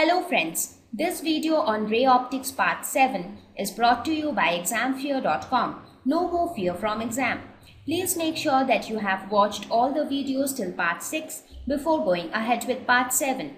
Hello friends, this video on Ray Optics Part 7 is brought to you by examfear.com. No more fear from exam. Please make sure that you have watched all the videos till Part 6 before going ahead with Part 7.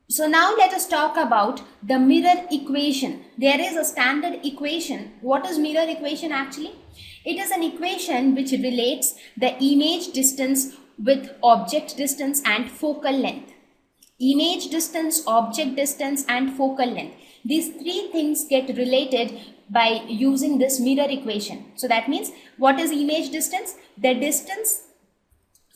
So now let us talk about the mirror equation. There is a standard equation. What is mirror equation actually? It is an equation which relates the image distance with object distance and focal length. Image distance, object distance and focal length. These three things get related by using this mirror equation. So that means what is image distance? The distance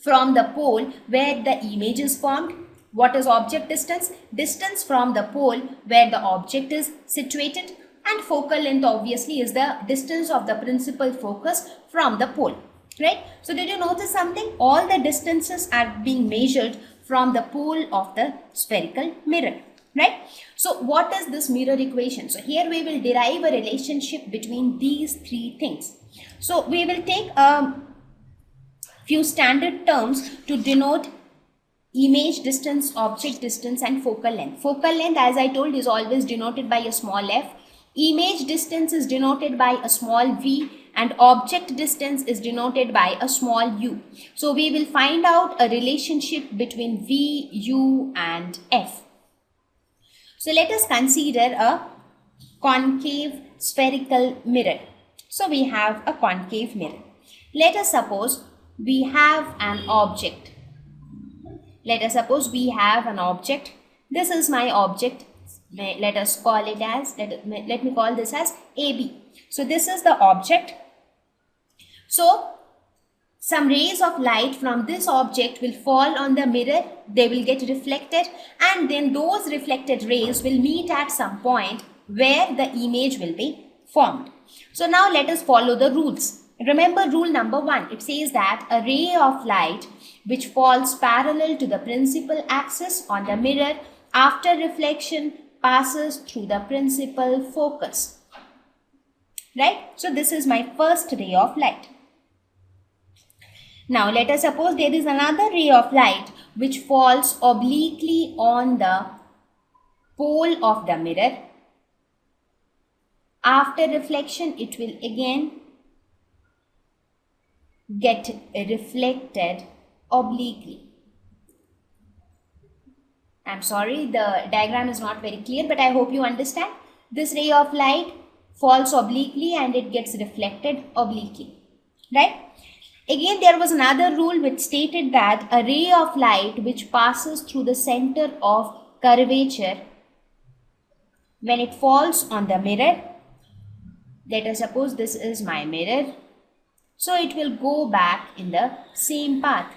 from the pole where the image is formed. What is object distance? Distance from the pole where the object is situated. And focal length obviously is the distance of the principal focus from the pole. Right? So did you notice something? All the distances are being measured from the pole of the spherical mirror. Right? So what is this mirror equation? So here we will derive a relationship between these three things. So we will take a few standard terms to denote image distance, object distance and focal length. Focal length, as I told, is always denoted by a small f. Image distance is denoted by a small v and object distance is denoted by a small u. So we will find out a relationship between v, u and f. So let us consider a concave spherical mirror. So we have a concave mirror. Let us suppose we have an object. Let us suppose we have an object. This is my object. Let us call it as, let me call this as AB. So this is the object. So some rays of light from this object will fall on the mirror. They will get reflected and then those reflected rays will meet at some point where the image will be formed. So now let us follow the rules. Remember rule number 1. It says that a ray of light which falls parallel to the principal axis on the mirror after reflection passes through the principal focus. Right? So this is my first ray of light. Now let us suppose there is another ray of light which falls obliquely on the pole of the mirror. After reflection, it will again get reflected obliquely. I'm sorry, the diagram is not very clear, but I hope you understand. This ray of light falls obliquely and it gets reflected obliquely. Right? Again, there was another rule which stated that a ray of light which passes through the center of curvature, when it falls on the mirror, let us suppose this is my mirror. So it will go back in the same path.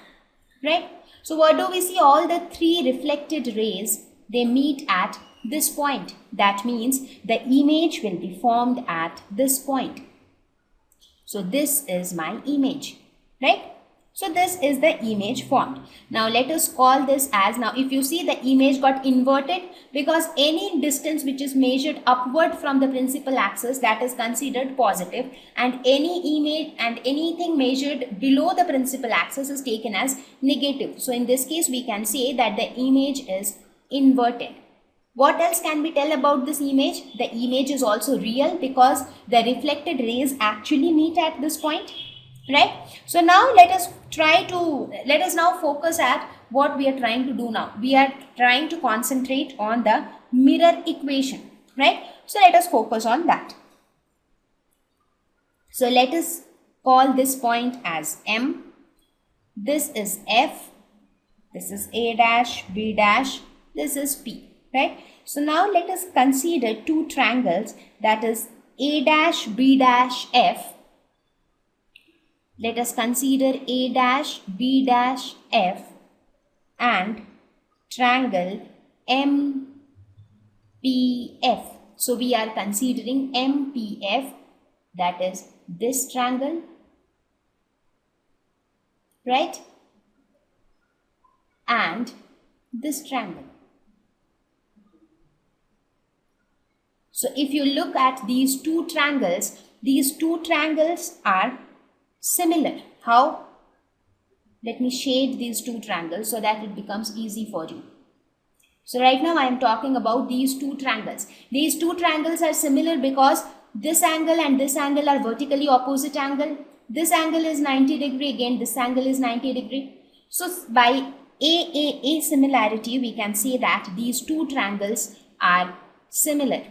Right? So what do we see? All the three reflected rays, they meet at this point. That means the image will be formed at this point. So this is my image. Right? So this is the image formed. Now let us call this as, now if you see the image got inverted because any distance which is measured upward from the principal axis, that is considered positive, and any image and anything measured below the principal axis is taken as negative. So in this case we can say that the image is inverted. What else can we tell about this image? The image is also real because the reflected rays actually meet at this point. Right? So now let us now focus at what we are trying to do now. We are trying to concentrate on the mirror equation. Right? So let us focus on that. So let us call this point as M. This is F. This is A dash, B dash. This is P. Right? So now let us consider two triangles, that is A dash, B dash, F. Let us consider A dash, B dash, F and triangle MPF. So we are considering MPF, that is this triangle, right? And this triangle. So if you look at these two triangles are similar. How? Let me shade these two triangles so that it becomes easy for you. So right now I am talking about these two triangles. These two triangles are similar because this angle and this angle are vertically opposite angle. This angle is 90 degree, again this angle is 90 degree. So by a similarity, we can say that these two triangles are similar.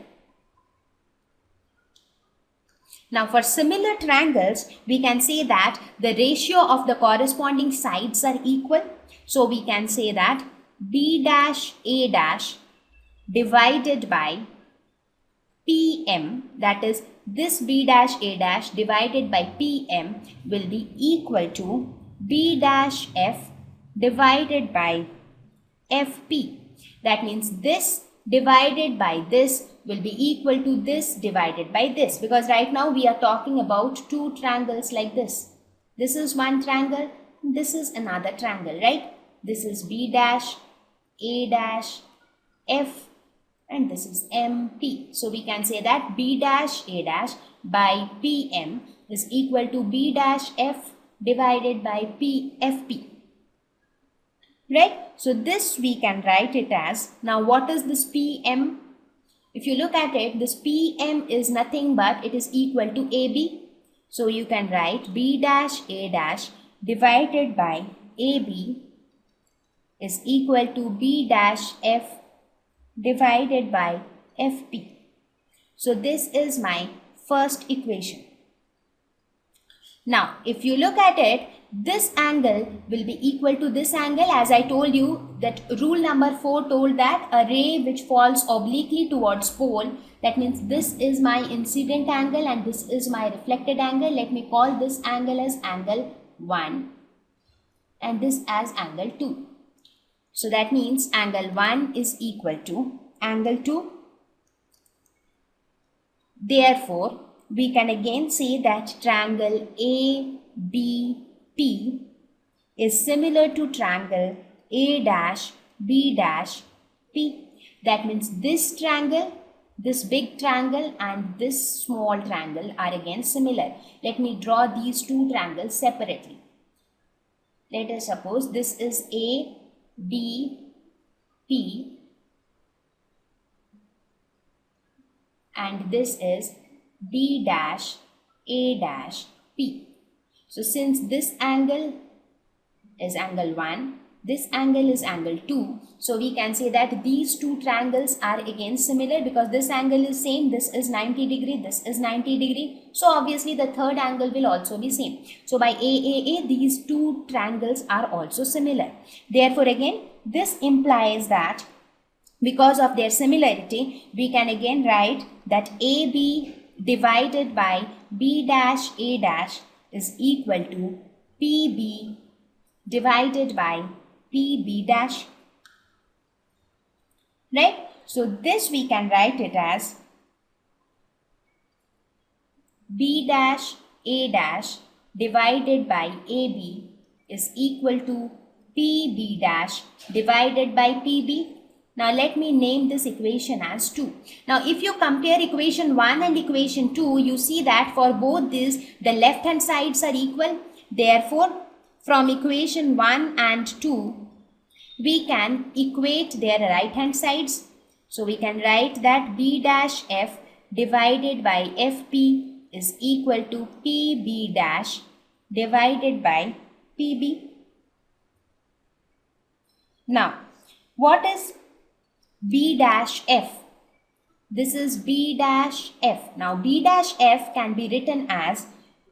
Now for similar triangles, we can say that the ratio of the corresponding sides are equal. So we can say that B dash A dash divided by PM, that is this B dash A dash divided by PM will be equal to B dash F divided by FP. That means this divided by this will be equal to this divided by this, because right now we are talking about two triangles like this. This is one triangle, this is another triangle, right? This is B dash, A dash, F, and this is MP. So we can say that B dash A dash by PM is equal to B dash F divided by FP. Right? So this we can write it as, now what is this PM? If you look at it, this PM is nothing but it is equal to AB. So you can write B dash A dash divided by AB is equal to B dash F divided by FP. So this is my first equation. Now, if you look at it, this angle will be equal to this angle, as I told you that rule number 4 told that a ray which falls obliquely towards pole, that means this is my incident angle and this is my reflected angle. Let me call this angle as angle 1 and this as angle 2. So that means angle 1 is equal to angle 2. Therefore, we can again say that triangle ABP is similar to triangle A dash B dash P. That means this triangle, this big triangle and this small triangle are again similar. Let me draw these two triangles separately. Let us suppose this is ABP and this is B dash A dash P. So since this angle is angle 1, this angle is angle 2, so we can say that these two triangles are again similar because this angle is same, this is 90 degree, this is 90 degree. So obviously the third angle will also be same. So by AAA, these two triangles are also similar. Therefore again, this implies that because of their similarity, we can again write that AB divided by B dash A dash is equal to PB divided by PB dash. Right? So this we can write it as B dash A dash divided by AB is equal to PB dash divided by PB. Now let me name this equation as 2. Now if you compare equation 1 and equation 2, you see that for both these, the left hand sides are equal. Therefore, from equation 1 and 2, we can equate their right hand sides. So we can write that B dash F divided by FP is equal to PB dash divided by PB. Now, what is B dash F? This is B dash F. Now B dash F can be written as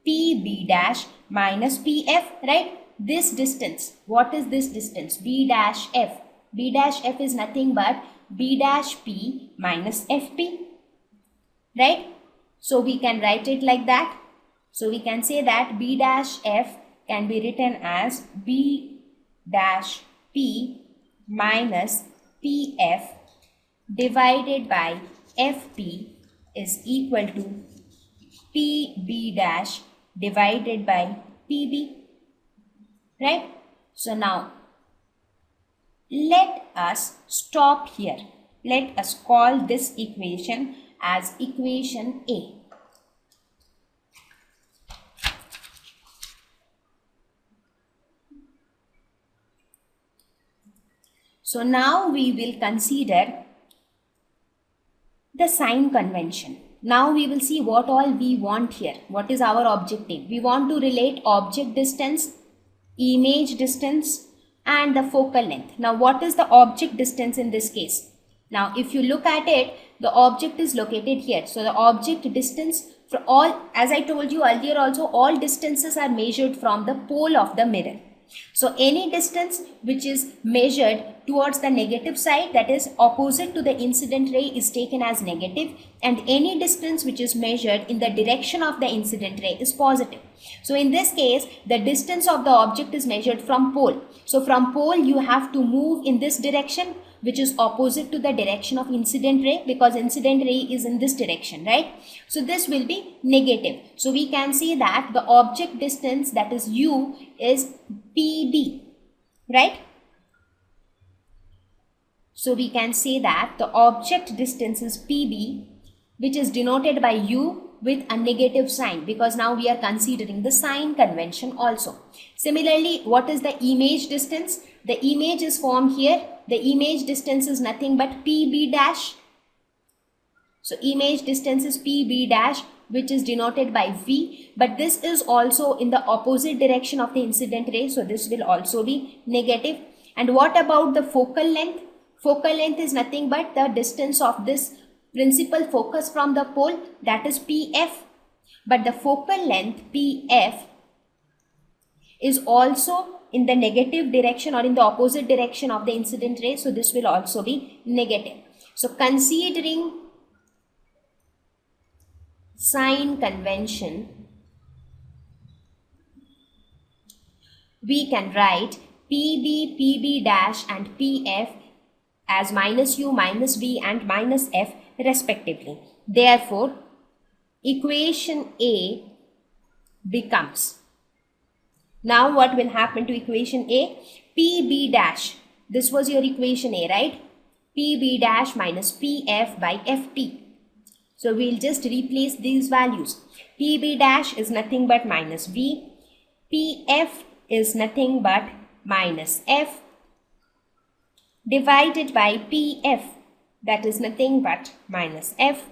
PB dash minus PF, right? This distance, what is this distance? B dash F. B dash F is nothing but B dash P minus FP, right? So we can write it like that. So we can say that B dash F can be written as B dash P minus PF divided by FP is equal to PB dash divided by PB. Right? So now let us stop here. Let us call this equation as equation A. So now we will consider the sign convention. Now we will see what all we want here. What is our objective? We want to relate object distance, image distance, and the focal length. Now what is the object distance in this case? Now if you look at it, the object is located here. So the object distance for all, as I told you earlier also, all distances are measured from the pole of the mirror. So any distance which is measured towards the negative side, that is opposite to the incident ray, is taken as negative, and any distance which is measured in the direction of the incident ray is positive. So in this case, the distance of the object is measured from pole. So from pole you have to move in this direction, which is opposite to the direction of incident ray, because incident ray is in this direction, right? So this will be negative. So we can say that the object distance, that is u, is PB, right? So we can say that the object distance is PB, which is denoted by u with a negative sign, because now we are considering the sign convention also. Similarly, what is the image distance? The image is formed here. The image distance is nothing but PB dash. So image distance is PB dash, which is denoted by V, but this is also in the opposite direction of the incident ray, so this will also be negative. And what about the focal length? Focal length is nothing but the distance of this principal focus from the pole, that is PF, but the focal length PF is also in the negative direction or in the opposite direction of the incident ray, so this will also be negative. So considering sign convention, we can write PB, PB dash and PF as minus u, minus v and minus f respectively. Therefore, equation A becomes, now what will happen to equation A? PB dash, this was your equation A, right? PB dash minus PF by FT. So we'll just replace these values. PB dash is nothing but minus V. PF is nothing but minus F divided by PF, that is nothing but minus F,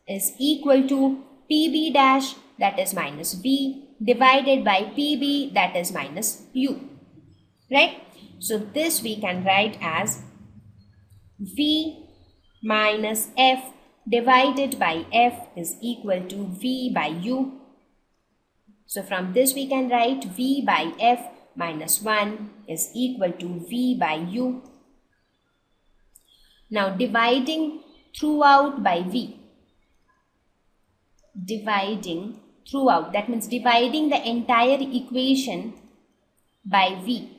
is equal to PB dash, that is minus V, divided by PB, that is minus U, right? So this we can write as V minus F divided by F is equal to V by U. So from this we can write V by F minus 1 is equal to V by U. Now dividing throughout by V, dividing throughout, that means dividing the entire equation by V.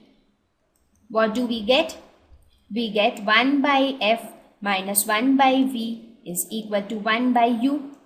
What do we get? We get 1 by F minus 1 by V is equal to 1 by U.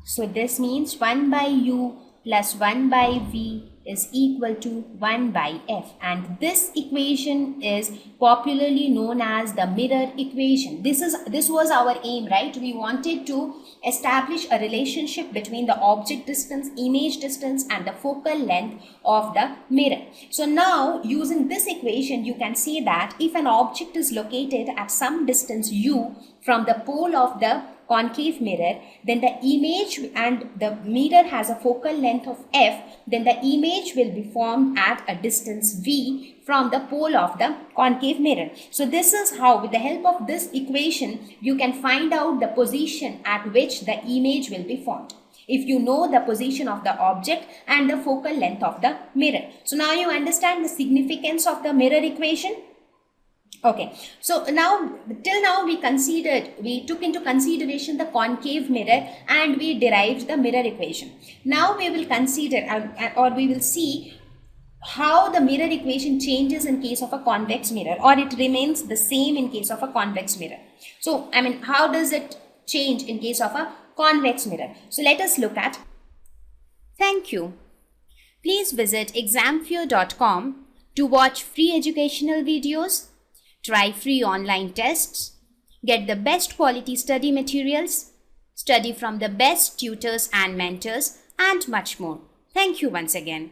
So this means 1 by U plus 1 by V is equal to 1 by F, and this equation is popularly known as the mirror equation. This was our aim, right? We wanted to establish a relationship between the object distance, image distance and the focal length of the mirror. So now using this equation you can say that if an object is located at some distance u from the pole of the concave mirror, then the image, and the mirror has a focal length of f, then the image will be formed at a distance v from the pole of the concave mirror. So this is how, with the help of this equation, you can find out the position at which the image will be formed, if you know the position of the object and the focal length of the mirror. So now you understand the significance of the mirror equation. Okay, so now till now we took into consideration the concave mirror and we derived the mirror equation. Now we will consider or we will see how the mirror equation changes in case of a convex mirror, or it remains the same in case of a convex mirror. So how does it change in case of a convex mirror? So let us look at. Thank you. Please visit examfear.com to watch free educational videos, try free online tests, get the best quality study materials, study from the best tutors and mentors, and much more. Thank you once again.